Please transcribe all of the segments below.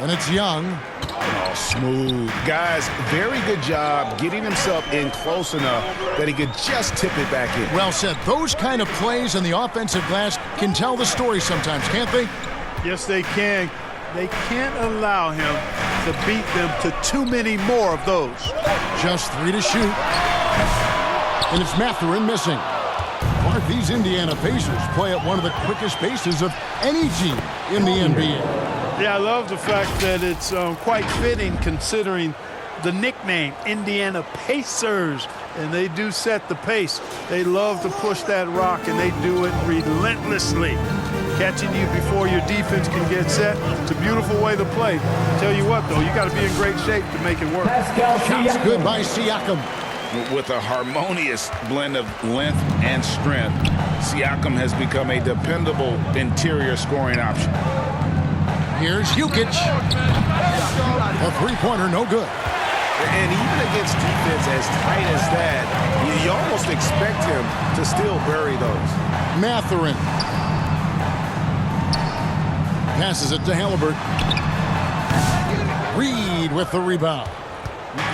And it's Young. Oh, smooth. Guys, very good job getting himself in close enough that he could just tip it back in. Well said. Those kind of plays on the offensive glass can tell the story sometimes, can't they? Yes, they can. They can't allow him to beat them to too many more of those. Just 3 to shoot. And it's Mathurin missing. Mark, these Indiana Pacers play at one of the quickest paces of any team in the NBA. Yeah, I love the fact that it's quite fitting considering the nickname, Indiana Pacers. And they do set the pace. They love to push that rock, and they do it relentlessly. Catching you before your defense can get set. It's a beautiful way to play. Tell you what, though, you got to be in great shape to make it work. Shots good by Siakam. With a harmonious blend of length and strength, Siakam has become a dependable interior scoring option. Here's Jukic. A three-pointer, no good. And even against defense as tight as that, you almost expect him to still bury those. Mathurin. Passes it to Halliburton. Reed with the rebound.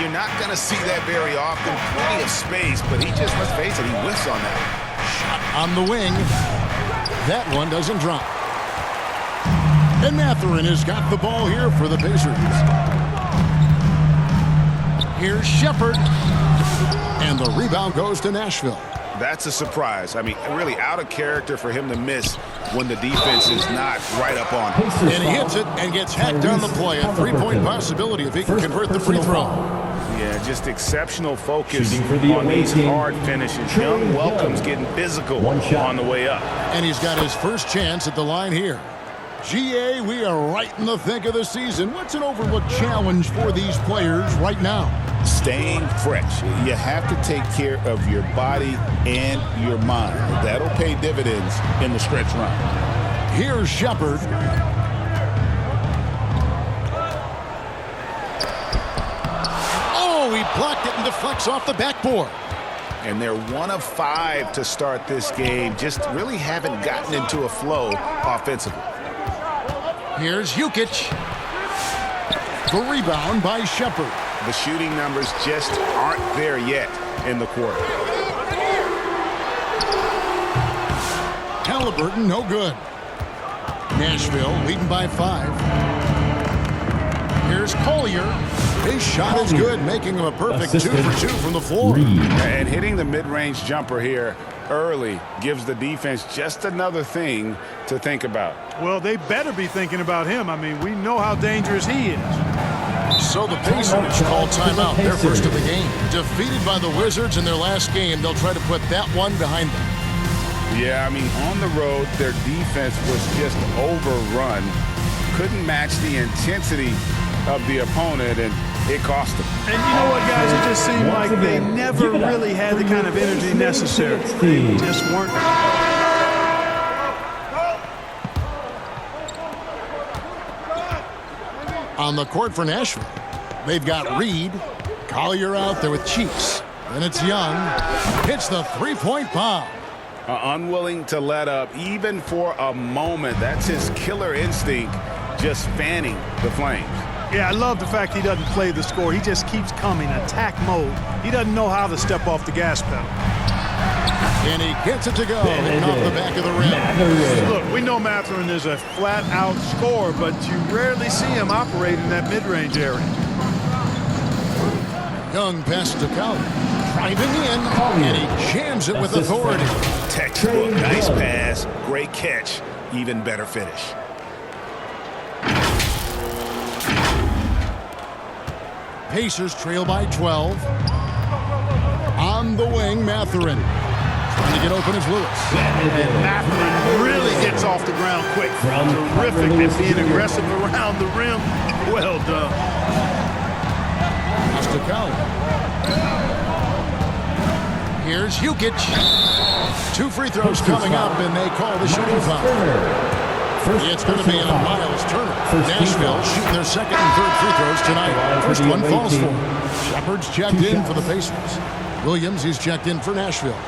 You're not going to see that very often. Plenty of space, but he just, let's face it, he whiffs on that. Shot on the wing. That one doesn't drop. And Mathurin has got the ball here for the Pacers. Here's Shepherd. And the rebound goes to Nashville. That's a surprise. I mean, really out of character for him to miss when the defense is not right up on him. And he hits it and gets hacked on the play. A three-point possibility if he can convert the free throw. Yeah, just exceptional focus on these hard finishes. Young welcomes getting physical on the way up. And he's got his first chance at the line here. GA, we are right in the thick of the season. What's an overlooked challenge for these players right now? Staying fresh. You have to take care of your body and your mind. That'll pay dividends in the stretch run. Here's Shepherd. Oh, he blocked it and deflects off the backboard. And they're 1 of 5 to start this game. Just really haven't gotten into a flow offensively. Here's Jukic. The rebound by Shepherd. The shooting numbers just aren't there yet in the quarter. Halliburton, no good. Nashville leading by 5. Here's Collier. His shot is good, making him a perfect 2 for 2 from the floor. And hitting the mid-range jumper here early gives the defense just another thing to think about. Well, they better be thinking about him. I mean, we know how dangerous he is. So the Pacers call timeout, their first of the game. Defeated by the Wizards in their last game, they'll try to put that one behind them. Yeah, I mean, on the road, their defense was just overrun. Couldn't match the intensity of the opponent, and it cost them. And you know what, guys? It just seemed like they never really had the kind of energy necessary. They just weren't. On the court for Nashville, they've got Reed. Collier out there with Cheeks. Then it's Young. Hits the three-point bomb. Unwilling to let up even for a moment. That's his killer instinct, just fanning the flames. Yeah, I love the fact he doesn't play the score. He just keeps coming, attack mode. He doesn't know how to step off the gas pedal. And he gets it to go, hitting off the back of the rim. Look, we know Mathurin is a flat-out scorer, but you rarely see him operate in that mid-range area. Young passes to Collier. Driving in, and he jams it with authority. Textbook, nice pass, great catch, even better finish. Pacers trail by 12. On the wing, Mathurin. Trying to get open as Lewis. And Mathurin really gets off the ground quick. Terrific at being aggressive around the rim. Well done. Pass to Collier. Here's Jukic. 2 free throws coming up, and they call the shooting foul. It's going to be on Miles Turner. Nashville shooting their second and third free throws tonight. First one falls for him. Shepherd's checked in for the Pacers. Williams, he's checked in for Nashville.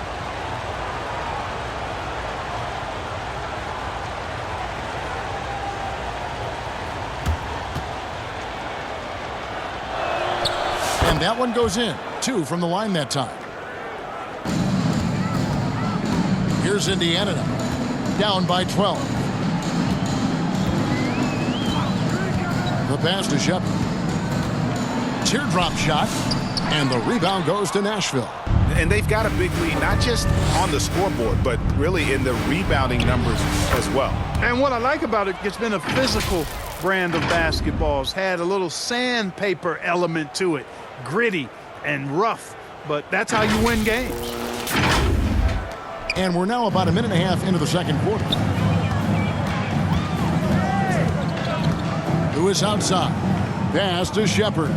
And that one goes in. 2 from the line that time. Here's Indiana now. Down by 12. The pass to Shepard. Teardrop shot. And the rebound goes to Nashville. And they've got a big lead, not just on the scoreboard, but really in the rebounding numbers as well. And what I like about it, it's been a physical brand of basketball. It's had a little sandpaper element to it. Gritty and rough, but that's how you win games. And we're now about a minute and a half into the second quarter. Lewis outside. Pass to Shepard.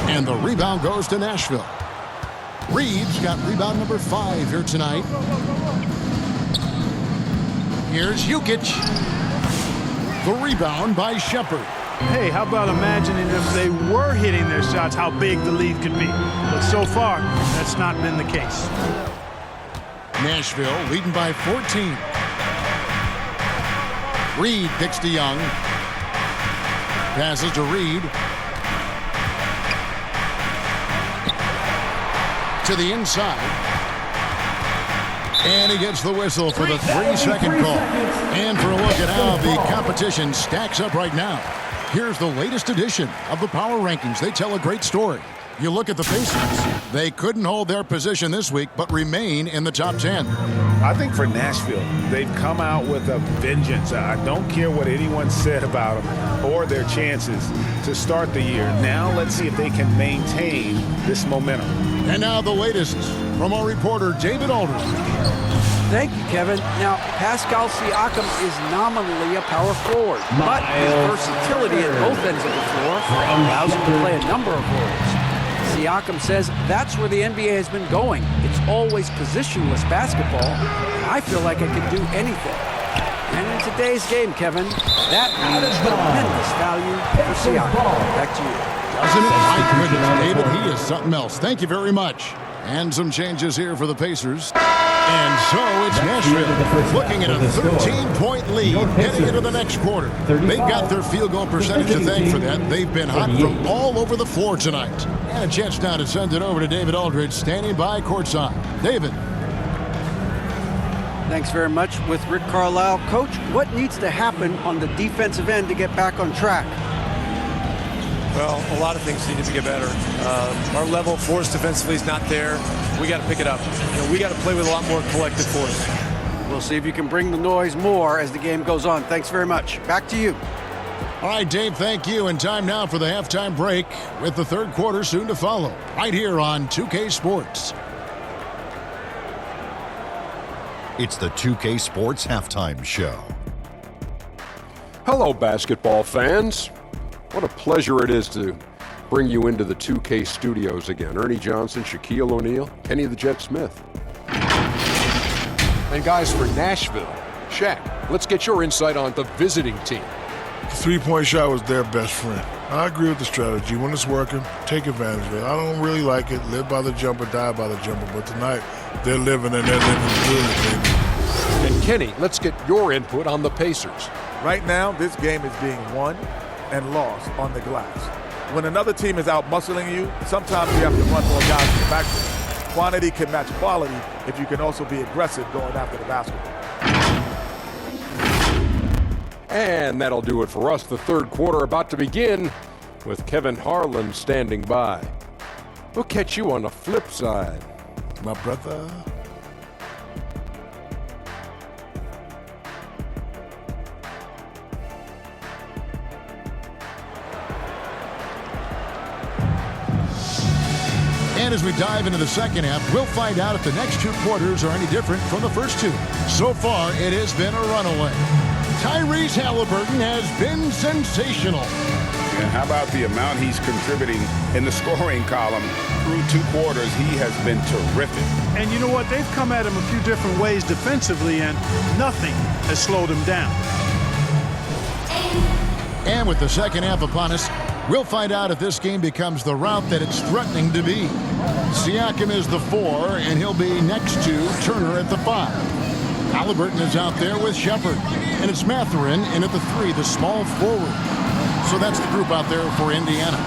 And the rebound goes to Nashville. Reeves got rebound number 5 here tonight. Here's Jukic. The rebound by Shepard. Hey, how about imagining if they were hitting their shots, how big the lead could be. But so far, that's not been the case. Nashville leading by 14. Reed kicks to Young. Passes to Reed. To the inside. And he gets the whistle for the 3-second call. And for a look at how the competition stacks up right now. Here's the latest edition of the Power Rankings. They tell a great story. You look at the Pacers. They couldn't hold their position this week, but remain in the top 10. I think for Nashville, they've come out with a vengeance. I don't care what anyone said about them or their chances to start the year. Now let's see if they can maintain this momentum. And now the latest from our reporter, David Aldridge. Thank you, Kevin. Now, Pascal Siakam is nominally a power forward, but his versatility at both ends of the floor allows him to play a number of roles. Siakam says that's where the NBA has been going. It's always positionless basketball, and I feel like I can do anything. And in today's game, Kevin, that means tremendous value for Siakam. Back to you. Doesn't it? My goodness, David, he is something else. Thank you very much. And some changes here for the Pacers. And so it's Nashville looking at a 13-point lead heading into the next quarter. They've got their field goal percentage to thank for that. They've been hot from all over the floor tonight. And a chance now to send it over to David Aldridge, standing by courtside. David. Thanks very much with Rick Carlisle. Coach, what needs to happen on the defensive end to get back on track? Well, a lot of things need to get better. Our level of force defensively is not there. We got to pick it up. We got to play with a lot more collective force. We'll see if you can bring the noise more as the game goes on. Thanks very much. Back to you. All right, Dave, thank you. And time now for the halftime break with the third quarter soon to follow right here on 2K Sports. It's the 2K Sports Halftime Show. Hello, basketball fans. What a pleasure it is to bring you into the 2K studios again. Ernie Johnson, Shaquille O'Neal, Kenny the Jet Smith. And guys, for Nashville, Shaq, let's get your insight on the visiting team. The three-point shot was their best friend. I agree with the strategy. When it's working, take advantage of it. I don't really like it. Live by the jumper, die by the jumper. But tonight, they're living and they're living good, baby. And Kenny, let's get your input on the Pacers. Right now, this game is being won and lost on the glass. When another team is out muscling you, sometimes you have to run more guys in the backcourt. Quantity can match quality if you can also be aggressive going after the basketball. And that'll do it for us. The third quarter about to begin with Kevin Harlan standing by. We'll catch you on the flip side. My brother. And as we dive into the second half, we'll find out if the next two quarters are any different from the first two. So far, it has been a runaway. Tyrese Halliburton has been sensational. And how about the amount he's contributing in the scoring column through two quarters? He has been terrific. And you know what? They've come at him a few different ways defensively, and nothing has slowed him down. And with the second half upon us, we'll find out if this game becomes the route that it's threatening to be. Siakam is the 4, and he'll be next to Turner at the 5. Halliburton is out there with Shepard. And it's Mathurin in at the 3, the small forward. So that's the group out there for Indiana.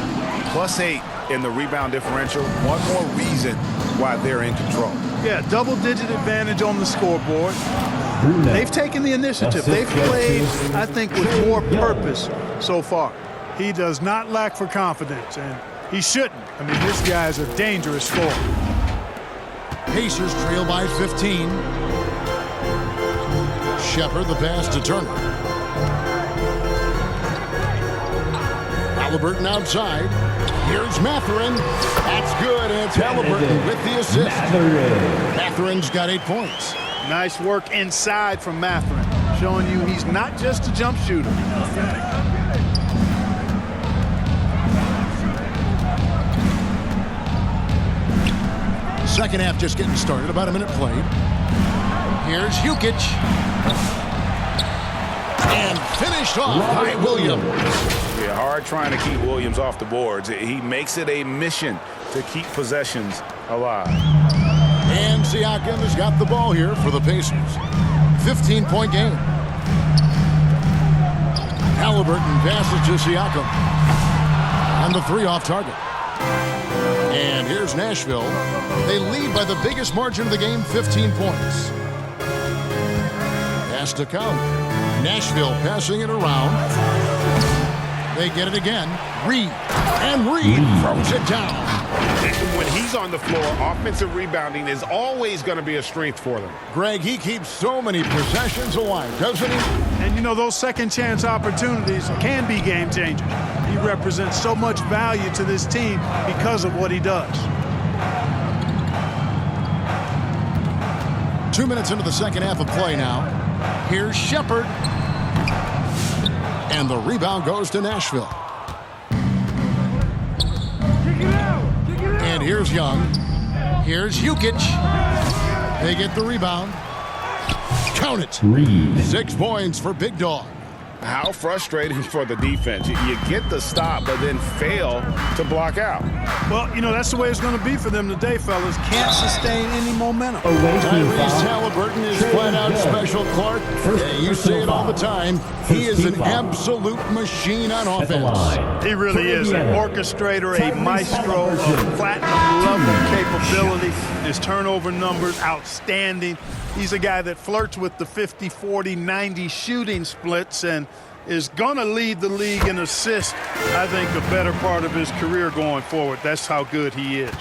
+8 in the rebound differential. One more reason why they're in control. Yeah, double-digit advantage on the scoreboard. They've taken the initiative. They've played, I think, with more purpose so far. He does not lack for confidence, and he shouldn't. I mean, this guy is a dangerous scorer. Pacers trail by 15. Shepard the pass to Turner. Halliburton outside. Here's Mathurin. That's good, and it's Halliburton with the assist. Mathurin's got 8 points. Nice work inside from Mathurin, showing you he's not just a jump shooter. Second half just getting started, about a minute played. Here's Jukic. And finished off by Williams. Yeah, hard trying to keep Williams off the boards. He makes it a mission to keep possessions alive. And Siakam has got the ball here for the Pacers. 15-point game. Halliburton passes to Siakam. And the 3 off target. And here's Nashville. They lead by the biggest margin of the game, 15 points. Pass to come. Nashville passing it around. They get it again. Reed. And Reed throws it down. When he's on the floor, offensive rebounding is always going to be a strength for them. Greg, he keeps so many possessions alive, doesn't he? And, you know, those second-chance opportunities can be game changers. He represents so much value to this team because of what he does. 2 minutes into the second half of play now. Here's Shepard. And the rebound goes to Nashville. And here's Young. Here's Jukic. They get the rebound. Count it. Reed. 6 points for Big Dog. How frustrating for the defense. You get the stop, but then fail to block out. Well, you know, that's the way it's going to be for them today, fellas. Can't sustain any momentum. Tyrese Halliburton is flat out special, Clark. Yeah, you say it all the time. He is an absolute machine on offense. He really is an orchestrator, a maestro of platinum-level capability. His turnover numbers, outstanding. He's a guy that flirts with the 50, 40, 90 shooting splits and is going to lead the league in assists, I think, the better part of his career going forward. That's how good he is.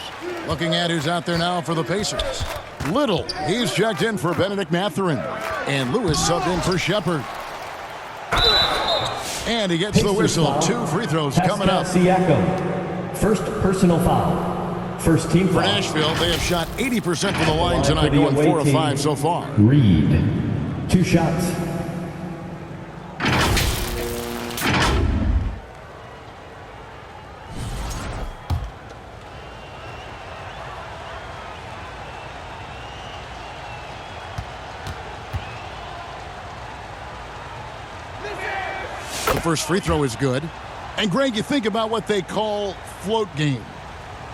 Looking at who's out there now for the Pacers. Little, he's checked in for Benedict Mathurin. And Lewis subbed in for Shepard. And he gets the whistle. 2 free throws coming up. Siakam. First personal foul. First team For foul. Nashville, they have shot 80% from the line tonight, going 4 of 5 so far. Reed. 2 shots. The first free throw is good. And Greg, you think about what they call float game.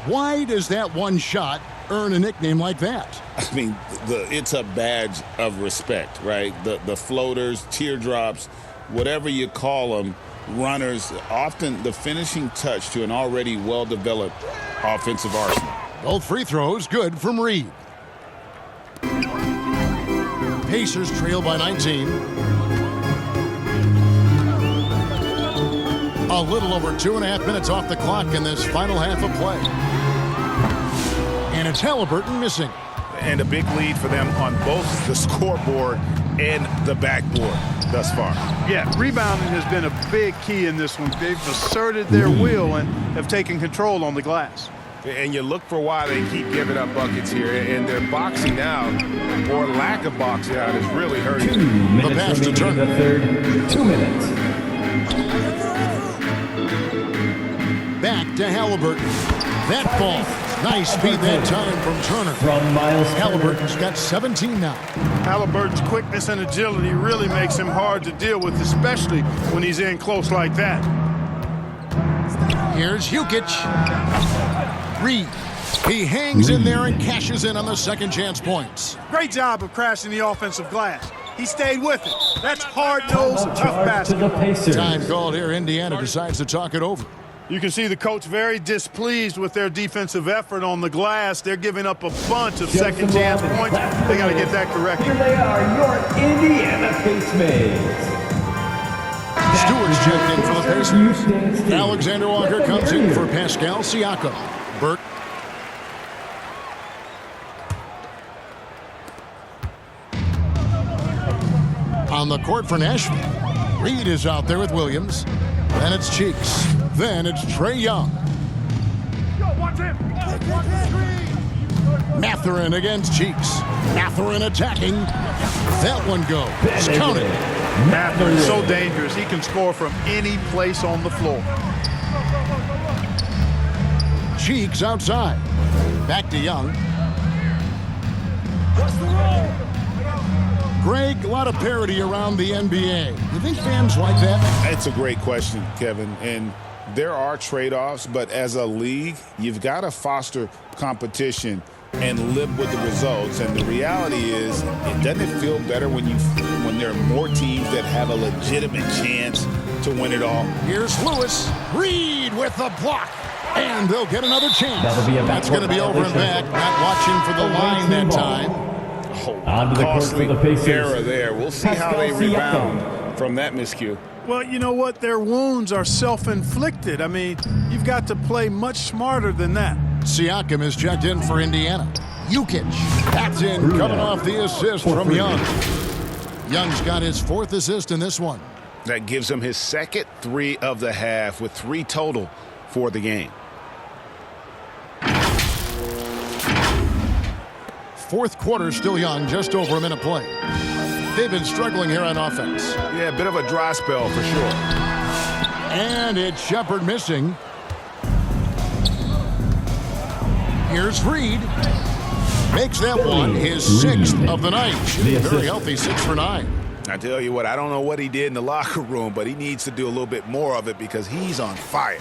Why does that one shot earn a nickname like that? I mean, it's a badge of respect, right? The floaters, teardrops, whatever you call them, runners, often the finishing touch to an already well-developed offensive arsenal. Both free throws good from Reed. Pacers trail by 19. A little over 2.5 minutes off the clock in this final half of play. And it's Halliburton missing. And a big lead for them on both the scoreboard and the backboard thus far. Yeah, rebounding has been a big key in this one. They've asserted their will and have taken control on the glass. And you look for why they keep giving up buckets here, and their boxing out, or lack of boxing out, is really hurting. 2 minutes The pass to remaining in the third. 2 minutes. Back to Halliburton. That ball. Nice speed that time from Turner. From Miles Turner. Halliburton's got 17 now. Halliburton's quickness and agility really makes him hard to deal with, especially when he's in close like that. Here's Jukic. Reed. He hangs in there and cashes in on the second chance points. Great job of crashing the offensive glass. He stayed with it. That's hard-nosed, tough basketball. Time called here. Indiana decides to talk it over. You can see the coach very displeased with their defensive effort on the glass. They're giving up a bunch of second chance points. They got to get that corrected. Here they are, your Indiana Pacemates. Stewart's checked in for the Pacers. Alexander Walker comes in for Pascal Siakam. Burke. On the court for Nashville. Reed is out there with Williams. Then it's Cheeks. Then it's Trae Young. Mathurin against Cheeks. Mathurin attacking. That one goes. Counted. Mathurin's so dangerous. He can score from any place on the floor. Cheeks outside. Back to Young. Greg, a lot of parity around the NBA. You think fans like that? It's a great question, Kevin. And there are trade-offs, but as a league, you've got to foster competition and live with the results. And the reality is, doesn't it feel better when there are more teams that have a legitimate chance to win it all? Here's Lewis. Reed with the block. And they'll get another chance. That's going to be over and back. Not watching for the line that time. On to the court for the Pacers. Error there. We'll see how they rebound from that miscue. Well, you know what? Their wounds are self-inflicted. I mean, you've got to play much smarter than that. Siakam is checked in for Indiana. Jukic. That's in, coming off the assist from Young. Young's got his fourth assist in this one. That gives him his second 3 of the half with 3 total for the game. Fourth quarter still Young, just over a minute play. They've been struggling here on offense. Yeah, a bit of a dry spell for sure. And it's Shepard missing. Here's Reed. Makes that one his 6th of the night. Very healthy 6 for 9. I tell you what, I don't know what he did in the locker room, but he needs to do a little bit more of it because he's on fire.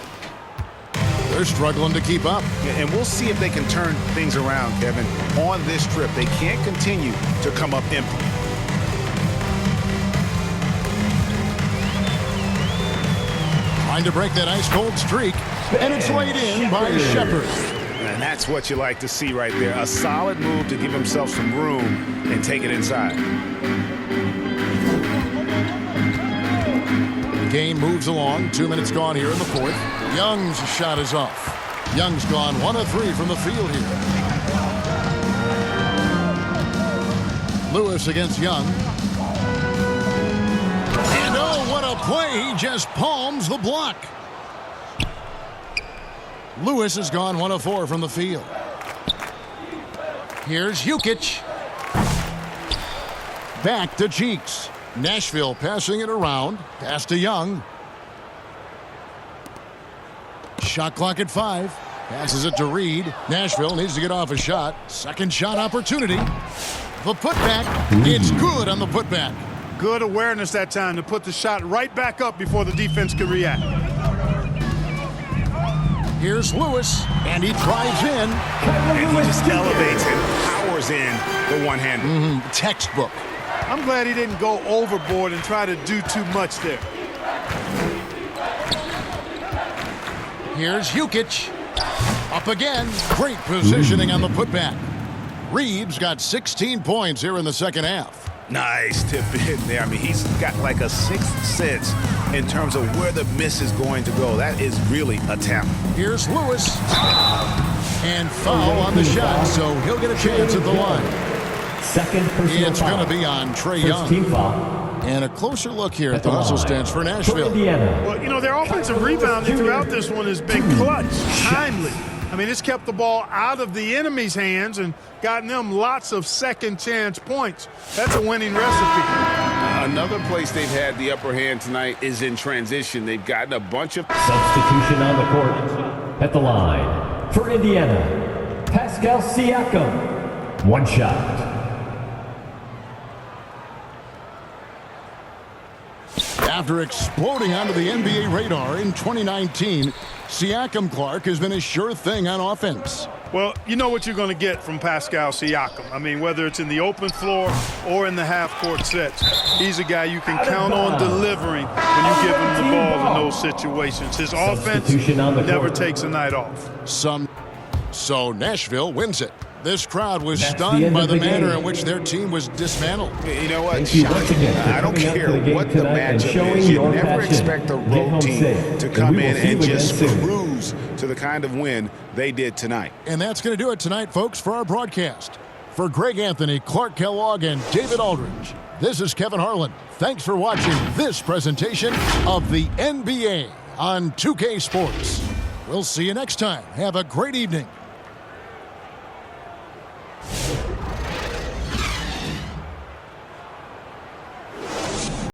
They're struggling to keep up. And we'll see if they can turn things around, Kevin. On this trip, they can't continue to come up empty. Trying to break that ice-cold streak, and it's laid in by Shepard. And that's what you like to see right there. A solid move to give himself some room and take it inside. The game moves along. 2 minutes gone here in the fourth. Young's shot is off. Young's gone 1 of 3 from the field here. Lewis against Young. And oh, what a play. He just palms the block. Lewis has gone 1 of 4 from the field. Here's Jukic. Back to Cheeks. Nashville passing it around. Pass to Young. Shot clock at 5. Passes it to Reed. Nashville needs to get off a shot. Second shot opportunity. The putback. It's good on the putback. Good awareness that time to put the shot right back up before the defense could react. Here's Lewis, and he drives in. And he just elevates and powers in the one-hander. Textbook. I'm glad he didn't go overboard and try to do too much there. Here's Jukic. Up again. Great positioning on the putback. Reed's got 16 points here in the second half. Nice tip in there. I mean, he's got like a sixth sense in terms of where the miss is going to go. That is really a talent. Here's Lewis. And foul on the shot, so he'll get a chance at the line. Second personal It's foul. going to be on Trae First Young. team foul. And a closer look here at the hustle stance for Nashville. Well, you know, their offensive rebounding throughout this one has been clutch, timely. I mean, it's kept the ball out of the enemy's hands and gotten them lots of second chance points. That's a winning recipe. Another place they've had the upper hand tonight is in transition. They've gotten a bunch of Substitution on the court. At the line for Indiana, Pascal Siakam. 1 shot. After exploding onto the NBA radar in 2019, Siakam Clark has been a sure thing on offense. Well, you know what you're going to get from Pascal Siakam. I mean, whether it's in the open floor or in the half-court sets, he's a guy you can count on delivering when you give him the ball in those situations. His offense never takes a night off. So Nashville wins it. This crowd was stunned by the manner in which their team was dismantled. You know what? I don't care what the matchup is. You never expect a road team to come in and just cruise to the kind of win they did tonight. And that's going to do it tonight, folks, for our broadcast. For Greg Anthony, Clark Kellogg, and David Aldridge, this is Kevin Harlan. Thanks for watching this presentation of the NBA on 2K Sports. We'll see you next time. Have a great evening.